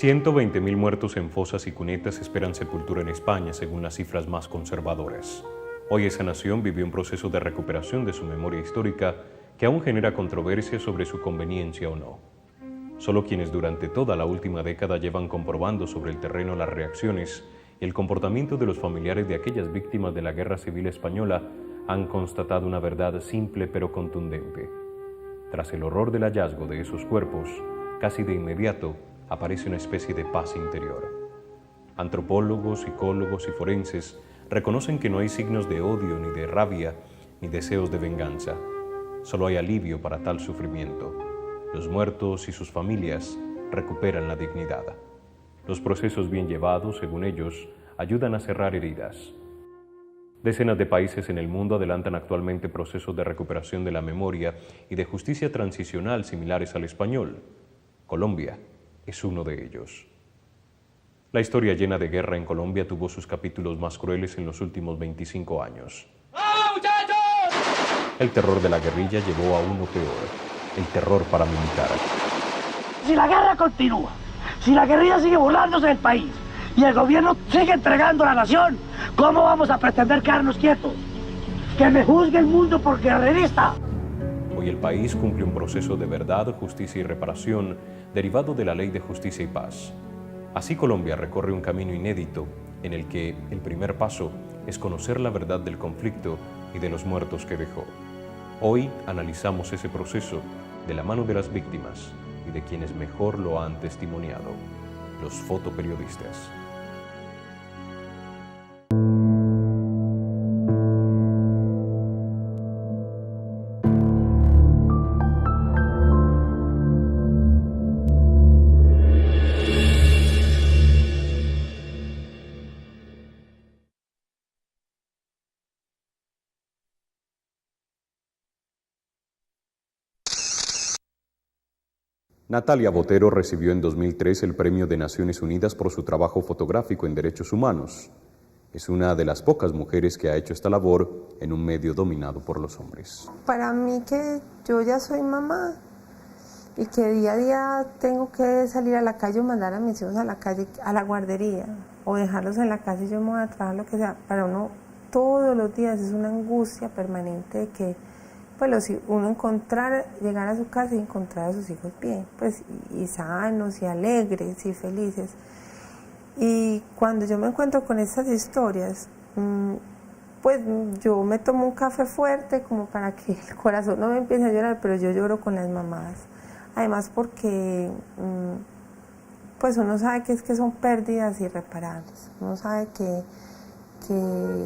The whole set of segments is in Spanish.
120.000 muertos en fosas y cunetas esperan sepultura en España, según las cifras más conservadoras. Hoy esa nación vive un proceso de recuperación de su memoria histórica que aún genera controversia sobre su conveniencia o no. Solo quienes durante toda la última década llevan comprobando sobre el terreno las reacciones y el comportamiento de los familiares de aquellas víctimas de la Guerra Civil Española han constatado una verdad simple pero contundente. Tras el horror del hallazgo de esos cuerpos, casi de inmediato aparece una especie de paz interior. Antropólogos, psicólogos y forenses reconocen que no hay signos de odio, ni de rabia, ni deseos de venganza. Solo hay alivio para tal sufrimiento. Los muertos y sus familias recuperan la dignidad. Los procesos bien llevados, según ellos, ayudan a cerrar heridas. Decenas de países en el mundo adelantan actualmente procesos de recuperación de la memoria y de justicia transicional similares al español. Colombia es uno de ellos. La historia llena de guerra en Colombia tuvo sus capítulos más crueles en los últimos 25 años. ¡Vamos, muchachos! El terror de la guerrilla llevó a uno peor, el terror paramilitar. Si la guerra continúa, si la guerrilla sigue burlándose del país y el gobierno sigue entregando a la nación, ¿cómo vamos a pretender quedarnos quietos? ¡Que me juzgue el mundo por guerrerista! Hoy el país cumple un proceso de verdad, justicia y reparación derivado de la Ley de Justicia y Paz. Así Colombia recorre un camino inédito en el que el primer paso es conocer la verdad del conflicto y de los muertos que dejó. Hoy analizamos ese proceso de la mano de las víctimas y de quienes mejor lo han testimoniado, los fotoperiodistas. Natalia Botero recibió en 2003 el Premio de Naciones Unidas por su trabajo fotográfico en derechos humanos. Es una de las pocas mujeres que ha hecho esta labor en un medio dominado por los hombres. Para mí, que yo ya soy mamá y que día a día tengo que salir a la calle o mandar a mis hijos a la calle, a la guardería, o dejarlos en la casa y yo me voy a trabajar, lo que sea, para uno todos los días es una angustia permanente de que pues uno llegar a su casa y encontrar a sus hijos bien, pues y sanos y alegres y felices. Y cuando yo me encuentro con estas historias, pues yo me tomo un café fuerte como para que el corazón no me empiece a llorar, pero yo lloro con las mamás. Además porque pues uno sabe que son pérdidas irreparables. Uno sabe que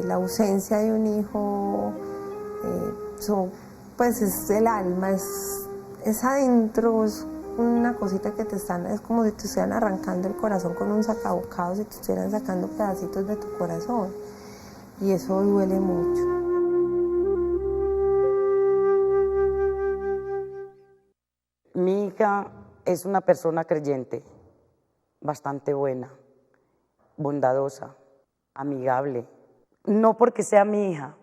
la ausencia de un hijo pues es el alma, es adentro, es una cosita que es como si te estuvieran arrancando el corazón con un sacabocados, si te estuvieran sacando pedacitos de tu corazón, y eso duele mucho. Mi hija es una persona creyente, bastante buena, bondadosa, amigable. No porque sea mi hija,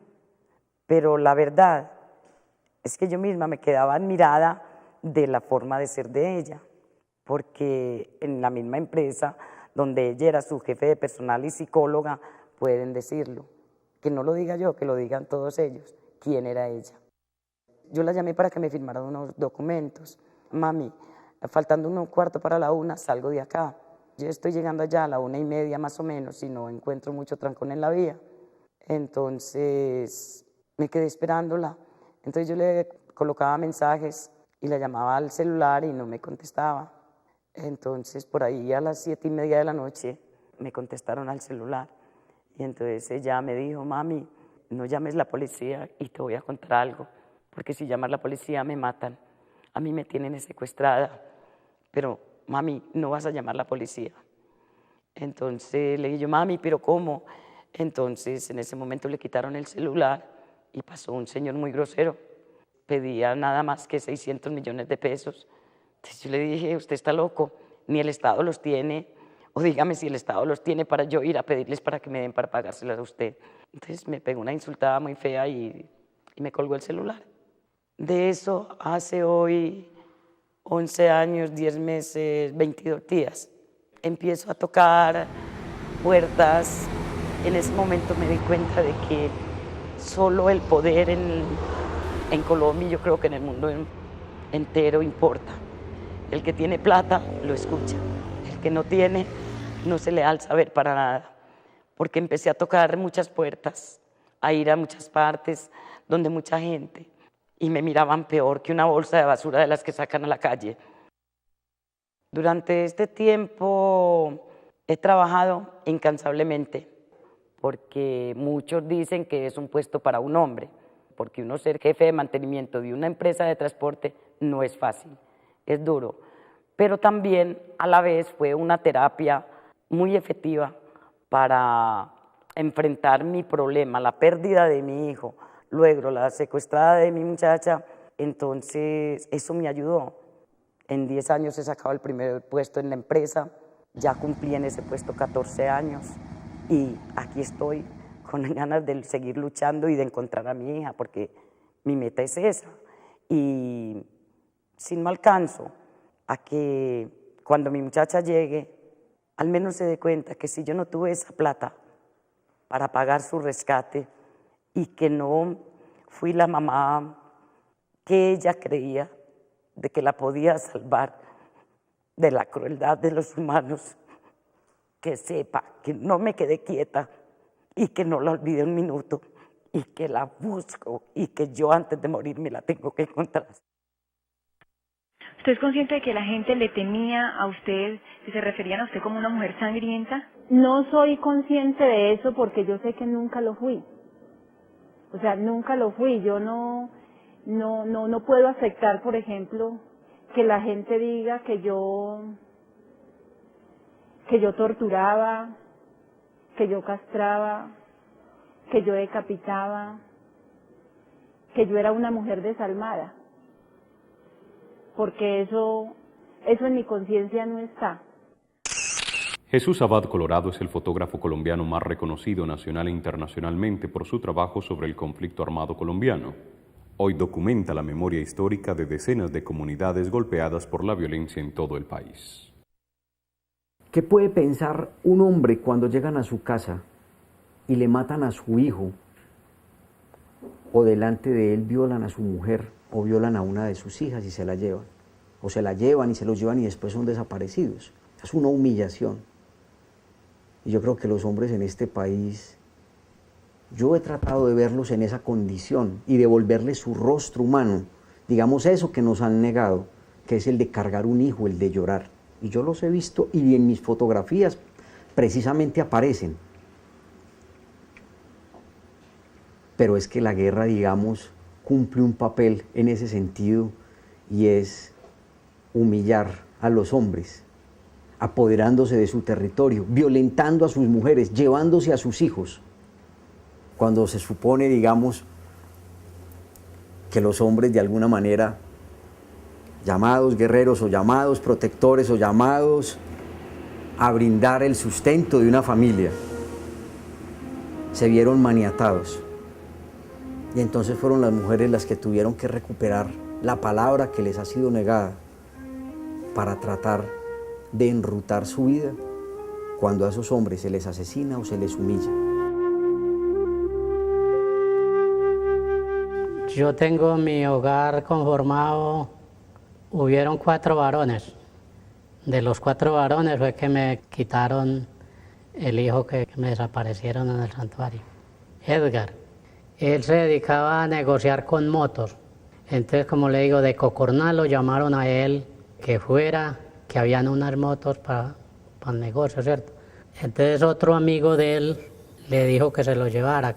pero la verdad es que yo misma me quedaba admirada de la forma de ser de ella, porque en la misma empresa donde ella era su jefe de personal y psicóloga, pueden decirlo. Que no lo diga yo, que lo digan todos ellos, quién era ella. Yo la llamé para que me firmara unos documentos. Mami, faltando un cuarto para la 1, salgo de acá. Yo estoy llegando allá a la 1:30 más o menos y no encuentro mucho trancón en la vía. Entonces me quedé esperándola. Entonces yo le colocaba mensajes y la llamaba al celular y no me contestaba. Entonces por ahí a las 7:30 de la noche me contestaron al celular. Y entonces ella me dijo: mami, no llames la policía y te voy a contar algo, porque si llamas la policía me matan. A mí me tienen secuestrada, pero mami, no vas a llamar la policía. Entonces le dije yo: mami, ¿pero cómo? Entonces en ese momento le quitaron el celular y pasó un señor muy grosero. Pedía nada más que 600 millones de pesos. Entonces yo le dije: usted está loco, ni el Estado los tiene, o dígame si el Estado los tiene para yo ir a pedirles para que me den para pagárselas a usted. Entonces me pegó una insultada muy fea y me colgó el celular. De eso hace hoy 11 años, 10 meses, 22 días. empiezo a tocar puertas. En ese momento me di cuenta de que solo el poder en Colombia, yo creo que en el mundo entero importa. El que tiene plata lo escucha, el que no tiene no se le alza a ver para nada, porque empecé a tocar muchas puertas, a ir a muchas partes donde mucha gente, y me miraban peor que una bolsa de basura de las que sacan a la calle. Durante este tiempo he trabajado incansablemente, porque muchos dicen que es un puesto para un hombre, porque uno ser jefe de mantenimiento de una empresa de transporte no es fácil, es duro, pero también a la vez fue una terapia muy efectiva para enfrentar mi problema, la pérdida de mi hijo, luego la secuestrada de mi muchacha. Entonces eso me ayudó. En 10 años he sacado el primer puesto en la empresa, ya cumplí en ese puesto 14 años y aquí estoy con ganas de seguir luchando y de encontrar a mi hija, porque mi meta es esa. Y si no alcanzo a que cuando mi muchacha llegue, al menos se dé cuenta que si yo no tuve esa plata para pagar su rescate y que no fui la mamá que ella creía de que la podía salvar de la crueldad de los humanos, que sepa que no me quedé quieta y que no la olvidé un minuto y que la busco y que yo antes de morir me la tengo que encontrar. ¿Usted es consciente de que la gente le temía a usted, que se referían a usted como una mujer sangrienta? No soy consciente de eso porque yo sé que nunca lo fui. O sea, nunca lo fui. Yo no puedo aceptar, por ejemplo, que la gente diga que yo torturaba, que yo castraba, que yo decapitaba, que yo era una mujer desalmada. Porque eso en mi conciencia no está. Jesús Abad Colorado es el fotógrafo colombiano más reconocido nacional e internacionalmente por su trabajo sobre el conflicto armado colombiano. Hoy documenta la memoria histórica de decenas de comunidades golpeadas por la violencia en todo el país. ¿Qué puede pensar un hombre cuando llegan a su casa y le matan a su hijo, o delante de él violan a su mujer, o violan a una de sus hijas y se la llevan, o se la llevan y se los llevan y después son desaparecidos? Es una humillación. Y yo creo que los hombres en este país, yo he tratado de verlos en esa condición y devolverles su rostro humano, digamos eso que nos han negado, que es el de cargar un hijo, el de llorar. Y yo los he visto y en mis fotografías precisamente aparecen. Pero es que la guerra, digamos, cumple un papel en ese sentido y es humillar a los hombres, apoderándose de su territorio, violentando a sus mujeres, llevándose a sus hijos. Cuando se supone, digamos, que los hombres de alguna manera, llamados guerreros o llamados protectores o llamados a brindar el sustento de una familia, se vieron maniatados. Y entonces fueron las mujeres las que tuvieron que recuperar la palabra que les ha sido negada para tratar de enrutar su vida cuando a esos hombres se les asesina o se les humilla. Yo tengo mi hogar conformado, hubieron 4 varones. De los 4 varones fue que me quitaron el hijo que me desaparecieron en el santuario, Edgar. Él se dedicaba a negociar con motos. Entonces, como le digo, de Cocornal lo llamaron a él que fuera, que habían unas motos para el negocio, ¿cierto? Entonces otro amigo de él le dijo que se lo llevara,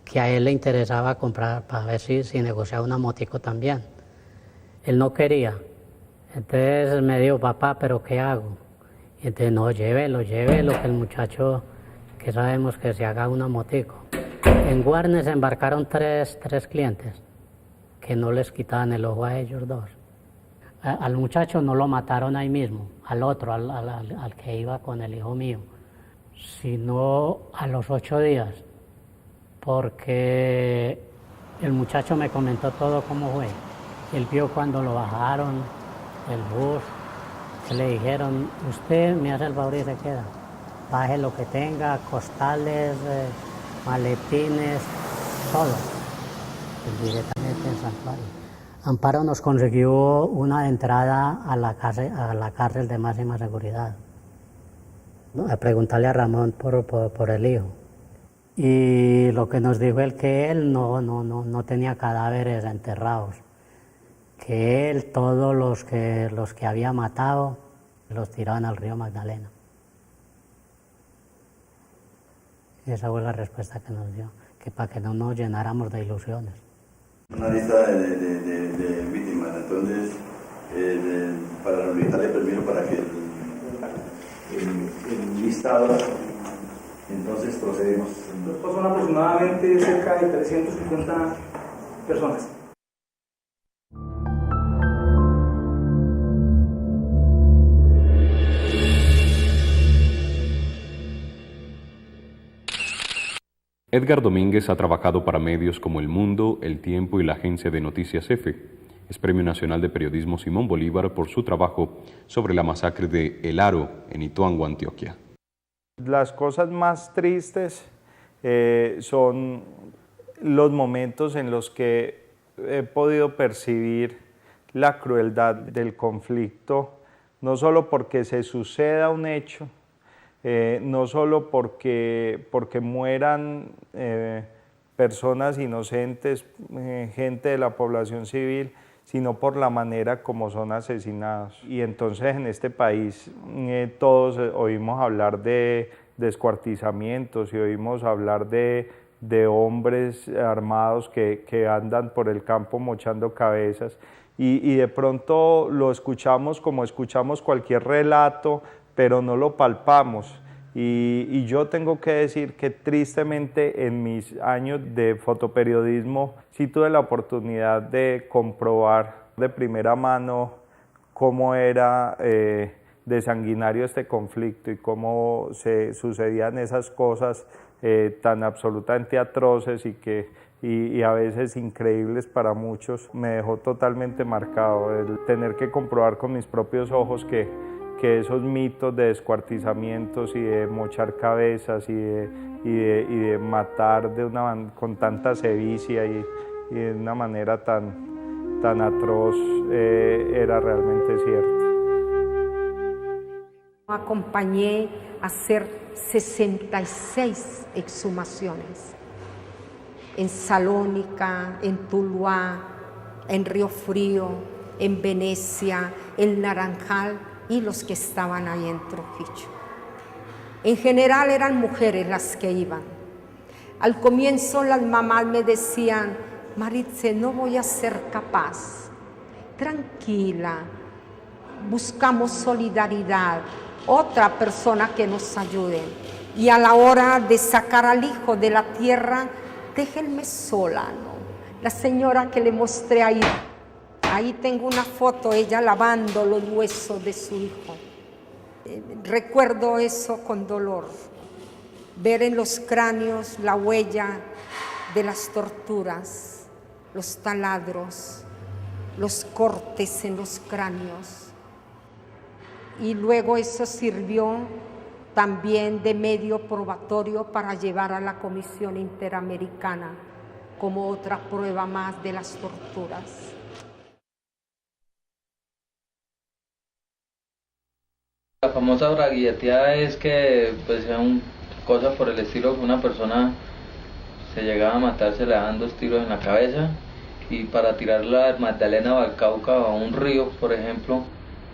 que a él le interesaba comprar para ver si negociaba una motico también. Él no quería. Entonces me dijo, papá, ¿pero qué hago? Y entonces, no, llévelo, que el muchacho, que sabemos que se haga una motico. En Guarnes se embarcaron tres clientes que no les quitaban el ojo a ellos 2. Al muchacho no lo mataron ahí mismo, al otro, al que iba con el hijo mío, sino a los 8 días, porque el muchacho me comentó todo cómo fue. Él vio cuando lo bajaron del bus, que le dijeron, usted me hace el favor y se queda. Baje lo que tenga, costales, maletines, todo. Directamente en santuario. Amparo nos consiguió una entrada a la cárcel de máxima seguridad. A preguntarle a Ramón por el hijo. Y lo que nos dijo él, que él no tenía cadáveres enterrados, que él todos los que había matado los tiraban al río Magdalena. Y esa fue la respuesta que nos dio, que para que no nos llenáramos de ilusiones. Una lista de víctimas, entonces para realizarle permiso para que el listado, entonces procedemos. Son aproximadamente cerca de 350 personas. Edgar Domínguez ha trabajado para medios como El Mundo, El Tiempo y la agencia de noticias EFE. Es Premio Nacional de Periodismo Simón Bolívar por su trabajo sobre la masacre de El Aro en Ituango, Antioquia. Las cosas más tristes son los momentos en los que he podido percibir la crueldad del conflicto, no solo porque se suceda un hecho, no solo porque mueran personas inocentes, gente de la población civil, sino por la manera como son asesinados. Y entonces en este país todos oímos hablar de descuartizamientos y oímos hablar de hombres armados que andan por el campo mochando cabezas y de pronto lo escuchamos como escuchamos cualquier relato, pero no lo palpamos. Y yo tengo que decir que tristemente en mis años de fotoperiodismo sí tuve la oportunidad de comprobar de primera mano cómo era de sanguinario este conflicto y cómo se sucedían esas cosas tan absolutamente atroces y a veces increíbles para muchos. Me dejó totalmente marcado el tener que comprobar con mis propios ojos que esos mitos de descuartizamientos y de mochar cabezas y de matar con tanta sevicia y de una manera tan atroz era realmente cierto. Acompañé a hacer 66 exhumaciones en Salónica, en Tuluá, en Río Frío, en Venecia, en Naranjal y los que estaban ahí en Trujillo. En general eran mujeres las que iban. Al comienzo las mamás me decían, Maritze, no voy a ser capaz. Tranquila, buscamos solidaridad, otra persona que nos ayude. Y a la hora de sacar al hijo de la tierra, déjenme sola, ¿no? La señora que le mostré ahí tengo una foto, ella lavando los huesos de su hijo. Recuerdo eso con dolor, ver en los cráneos la huella de las torturas, los taladros, los cortes en los cráneos. Y luego eso sirvió también de medio probatorio para llevar a la Comisión Interamericana como otra prueba más de las torturas. La famosa braguilleteada es que pues sean cosas por el estilo que una persona se llegaba a matar, se le daban 2 tiros en la cabeza y para tirarla al Magdalena o al Cauca o a un río, por ejemplo,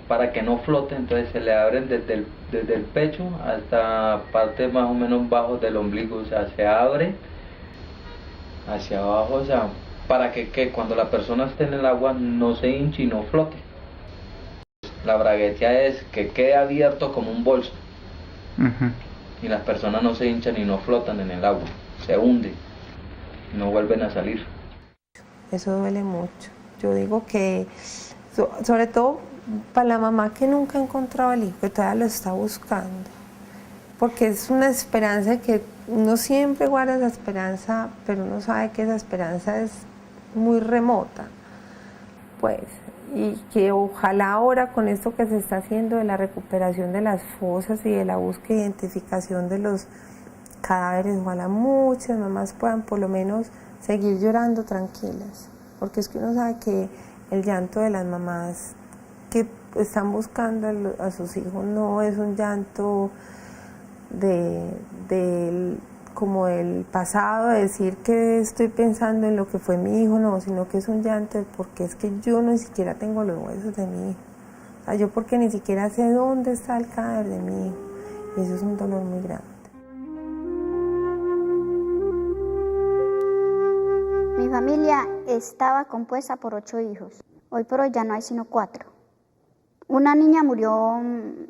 para que no flote, entonces se le abren desde el pecho hasta parte más o menos bajo del ombligo, o sea, se abre hacia abajo, o sea, para que cuando la persona esté en el agua no se hinche y no flote. La bragueteada es que quede abierto como un bolso y las personas no se hinchan y no flotan en el agua, se hunden y no vuelven a salir. Eso duele mucho. Yo digo que, sobre todo para la mamá que nunca ha encontrado al hijo, que todavía lo está buscando, porque es una esperanza que uno siempre guarda esa esperanza, pero uno sabe que esa esperanza es muy remota, pues. y que ojalá ahora con esto que se está haciendo de la recuperación de las fosas y de la búsqueda e identificación de los cadáveres, ojalá muchas mamás puedan por lo menos seguir llorando tranquilas, porque es que uno sabe que el llanto de las mamás que están buscando a sus hijos no es un llanto como del pasado, de decir que estoy pensando en lo que fue mi hijo, no, sino que es un llanto porque es que yo ni siquiera tengo los huesos de mi hijo, o sea, yo porque ni siquiera sé dónde está el cadáver de mi hijo, y eso es un dolor muy grande. Mi familia estaba compuesta por 8 hijos, hoy por hoy ya no hay sino 4. Una niña murió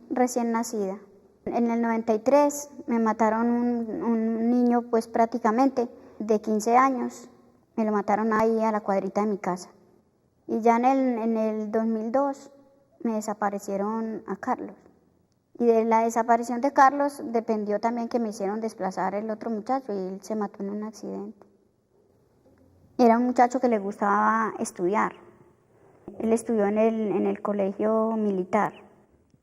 recién nacida. En el 93 me mataron un niño pues prácticamente de 15 años, me lo mataron ahí a la cuadrita de mi casa. Y ya en el 2002 me desaparecieron a Carlos. Y de la desaparición de Carlos dependió también que me hicieron desplazar el otro muchacho y él se mató en un accidente. Era un muchacho que le gustaba estudiar. Él estudió en el colegio militar.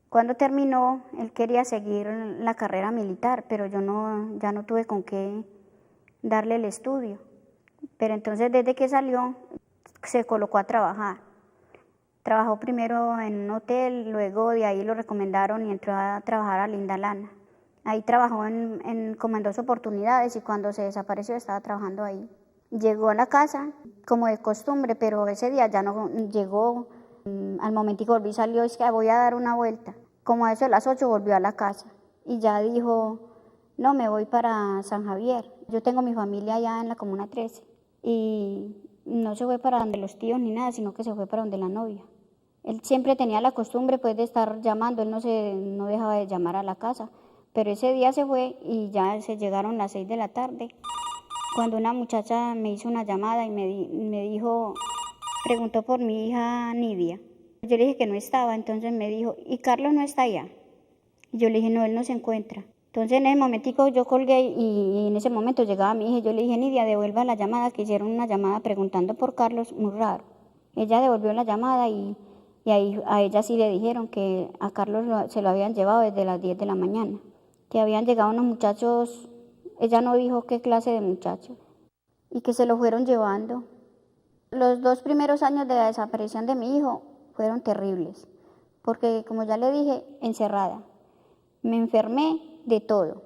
Cuando terminó, él quería seguir la carrera militar, pero yo ya no tuve con qué darle el estudio. Pero entonces desde que salió, se colocó a trabajar. Trabajó primero en un hotel, luego de ahí lo recomendaron y entró a trabajar a Linda Lana. Ahí trabajó como en 2 oportunidades y cuando se desapareció estaba trabajando ahí. Llegó a la casa como de costumbre, pero ese día ya no llegó. Al momentico volvió y salió, es que voy a dar una vuelta. Como a eso de las 8 volvió a la casa y ya dijo, no, me voy para San Javier. Yo tengo mi familia allá en la Comuna 13 y no se fue para donde los tíos ni nada, sino que se fue para donde la novia. Él siempre tenía la costumbre pues de estar llamando, él no dejaba de llamar a la casa, pero ese día se fue y ya se llegaron las 6 de la tarde. Cuando una muchacha me hizo una llamada y me dijo, preguntó por mi hija Nidia. Yo le dije que no estaba, entonces me dijo, ¿y Carlos no está allá? Y yo le dije, no, él no se encuentra. Entonces en ese momentico yo colgué y en ese momento llegaba mi hija y yo le dije, Nidia, devuelva la llamada, que hicieron una llamada preguntando por Carlos, muy raro. Ella devolvió la llamada y ahí a ella sí le dijeron que a Carlos se lo habían llevado desde las 10 de la mañana, que habían llegado unos muchachos, ella no dijo qué clase de muchachos, y que se lo fueron llevando. Los 2 primeros años de la desaparición de mi hijo fueron terribles, porque como ya le dije, encerrada. Me enfermé de todo,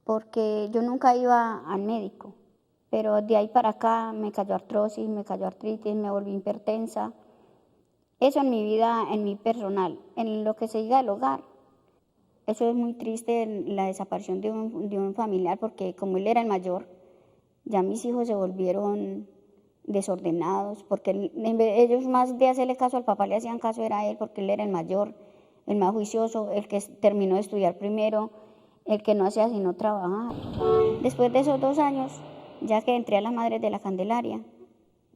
porque yo nunca iba al médico, pero de ahí para acá me cayó artrosis, me cayó artritis, me volví hipertensa. Eso en mi vida, en mi personal, en lo que se diga del hogar. Eso es muy triste, la desaparición de un familiar, porque como él era el mayor, ya mis hijos se volvieron desordenados, porque ellos más de hacerle caso al papá le hacían caso era a él, porque él era el mayor, el más juicioso, el que terminó de estudiar primero, el que no hacía sino trabajar. Después de esos 2 años, ya que entré a las Madres de la Candelaria,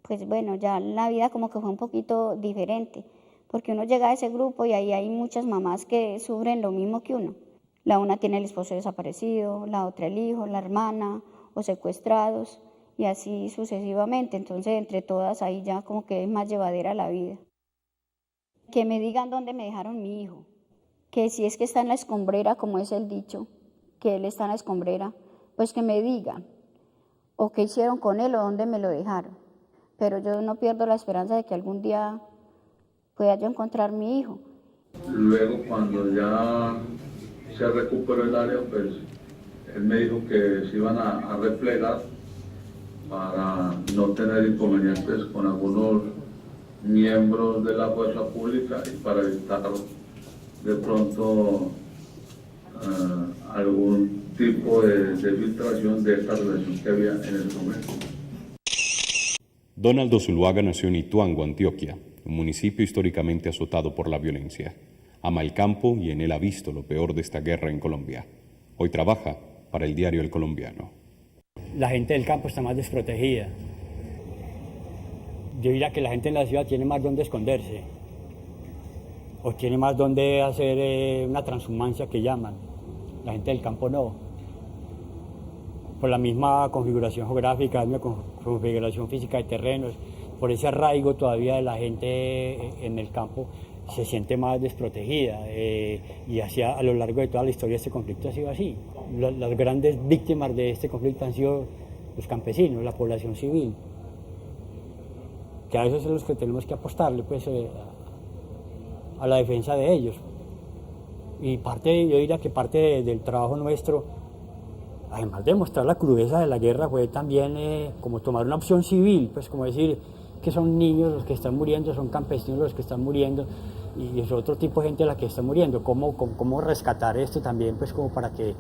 pues bueno, ya la vida como que fue un poquito diferente, porque uno llega a ese grupo y ahí hay muchas mamás que sufren lo mismo que uno. La una tiene el esposo desaparecido, la otra el hijo, la hermana o secuestrados, y así sucesivamente. Entonces, entre todas, ahí ya como que es más llevadera la vida. Que me digan dónde me dejaron mi hijo, que si es que está en la escombrera, como es el dicho, que él está en la escombrera, pues que me digan, o qué hicieron con él o dónde me lo dejaron. Pero yo no pierdo la esperanza de que algún día pueda yo encontrar mi hijo. Luego, cuando ya se recuperó el área, pues él me dijo que se iban a replegar para no tener inconvenientes con algunos miembros de la fuerza pública y para evitar de pronto algún tipo de filtración de esta relación que había en ese momento. Donaldo Zuluaga nació en Ituango, Antioquia, un municipio históricamente azotado por la violencia. Ama el campo y en él ha visto lo peor de esta guerra en Colombia. Hoy trabaja para el diario El Colombiano. La gente del campo está más desprotegida. Yo diría que la gente en la ciudad tiene más donde esconderse, o tiene más donde hacer una transhumancia que llaman. La gente del campo no. Por la misma configuración geográfica, la misma configuración física de terrenos, por ese arraigo todavía de la gente en el campo, se siente más desprotegida y a lo largo de toda la historia este conflicto ha sido así. Las grandes víctimas de este conflicto han sido los campesinos, la población civil, que a esos son los que tenemos que apostarle pues, a la defensa de ellos. Y yo diría que parte del trabajo nuestro, además de mostrar la crudeza de la guerra, fue también como tomar una opción civil, pues como decir que son niños los que están muriendo, son campesinos los que están muriendo, y es otro tipo de gente la que está muriendo. ¿Cómo rescatar esto también, pues como para que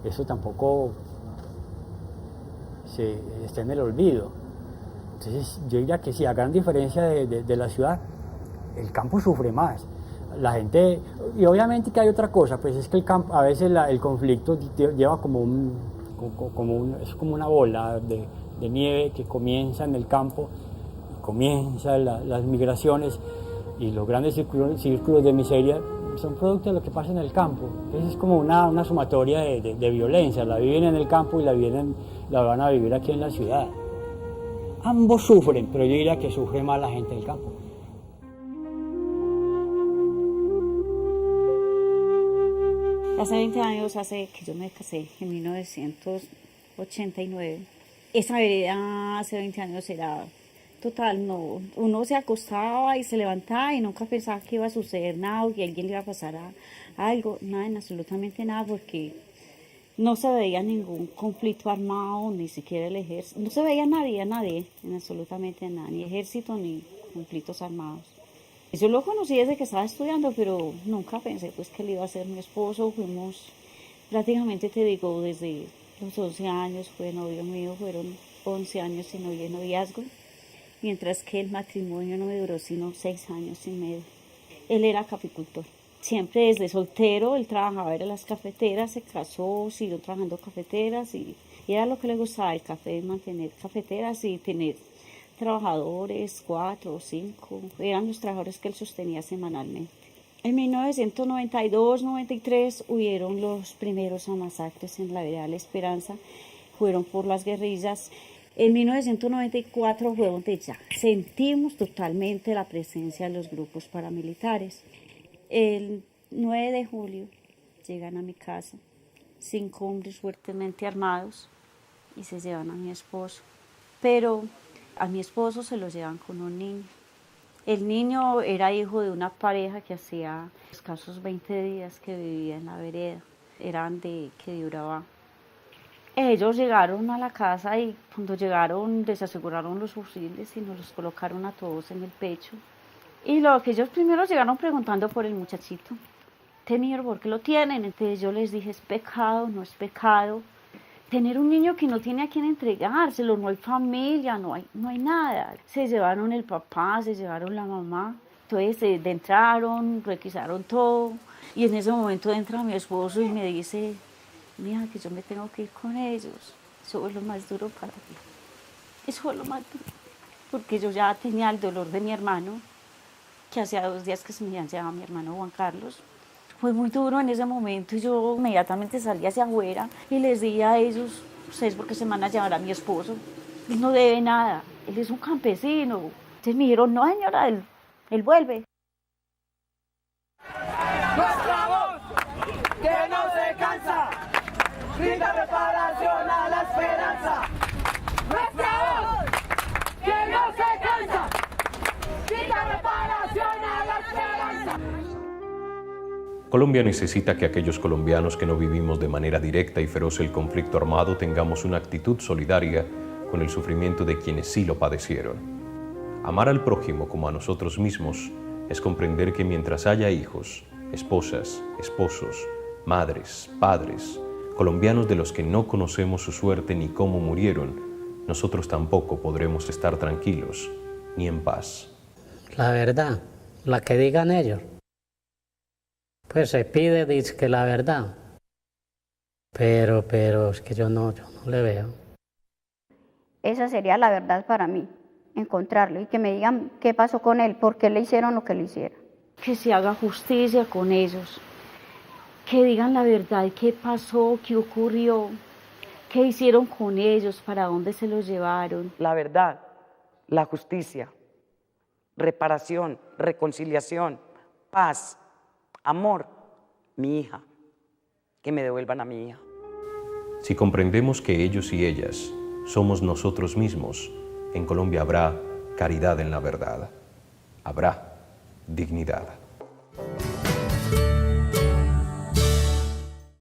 eso tampoco esté en el olvido? Entonces yo diría que sí, a gran diferencia de la ciudad, el campo sufre más. La gente, y obviamente que hay otra cosa, pues es que el campo, a veces el conflicto lleva es como una bola de nieve que comienza en el campo, comienzan las migraciones, y los grandes círculos de miseria son producto de lo que pasa en el campo. Entonces es como una sumatoria de violencia, la viven en el campo y la van a vivir aquí en la ciudad. Ambos sufren, pero yo diría que sufre más la gente del campo. Hace 20 años, hace que yo me casé, en 1989, esa vereda hace 20 años era total, no, uno se acostaba y se levantaba y nunca pensaba que iba a suceder nada o que a alguien le iba a pasar algo, nada, absolutamente nada, porque no se veía ningún conflicto armado, ni siquiera el ejército, no se veía nadie, en absolutamente nada, ni ejército ni conflictos armados. Yo lo conocí desde que estaba estudiando, pero nunca pensé pues que él iba a ser mi esposo. Fuimos prácticamente, te digo, desde los 11 años, fue novio mío, fueron 11 años sin noviazgo, mientras que el matrimonio no me duró sino 6 años y medio. Él era caficultor. Siempre desde soltero, él trabajaba en las cafeteras, se casó, siguió trabajando cafeteras y era lo que le gustaba, el café, mantener cafeteras y tener trabajadores, 4 o 5, eran los trabajadores que él sostenía semanalmente. En 1992-93 hubieron los primeros masacres en la vereda La Esperanza, fueron por las guerrillas. En 1994 fue donde ya sentimos totalmente la presencia de los grupos paramilitares. El 9 de julio llegan a mi casa 5 hombres fuertemente armados y se llevan a mi esposo, pero a mi esposo se lo llevan con un niño. El niño era hijo de una pareja que hacía escasos 20 días que vivía en la vereda, eran de Urabá. Ellos llegaron a la casa y cuando llegaron desaseguraron los fusiles y nos los colocaron a todos en el pecho. Y lo que ellos primero llegaron preguntando por el muchachito, Temir, ¿por qué lo tienen? Entonces yo les dije, es pecado, no es pecado. Tener un niño que no tiene a quién entregárselo, no hay familia, no hay nada. Se llevaron el papá, se llevaron la mamá. Entonces entraron, requisaron todo. Y en ese momento entra mi esposo y me dice, mira, que yo me tengo que ir con ellos. Eso es lo más duro para mí. Eso es lo más duro. Porque yo ya tenía el dolor de mi hermano, que hacía 2 días que se me había llevado mi hermano Juan Carlos. Fue muy duro en ese momento y yo inmediatamente salí hacia afuera y les dije a ellos, ustedes por qué se van a llevar a mi esposo, él no debe nada, él es un campesino. Entonces me dijeron, no señora, él vuelve. Nuestra voz, que no se cansa, grita reparación a la esperanza. Nuestra voz, que no se cansa, grita reparación a la esperanza. Colombia necesita que aquellos colombianos que no vivimos de manera directa y feroz el conflicto armado tengamos una actitud solidaria con el sufrimiento de quienes sí lo padecieron. Amar al prójimo como a nosotros mismos es comprender que mientras haya hijos, esposas, esposos, madres, padres, colombianos de los que no conocemos su suerte ni cómo murieron, nosotros tampoco podremos estar tranquilos ni en paz. La verdad, la que digan ellos. Pues se pide, dice que la verdad, pero es que yo no le veo. Esa sería la verdad para mí, encontrarlo y que me digan qué pasó con él, por qué le hicieron lo que le hicieron. Que se haga justicia con ellos, que digan la verdad, qué pasó, qué ocurrió, qué hicieron con ellos, para dónde se los llevaron. La verdad, la justicia, reparación, reconciliación, paz, amor, mi hija, que me devuelvan a mi hija. Si comprendemos que ellos y ellas somos nosotros mismos, en Colombia habrá caridad en la verdad, habrá dignidad.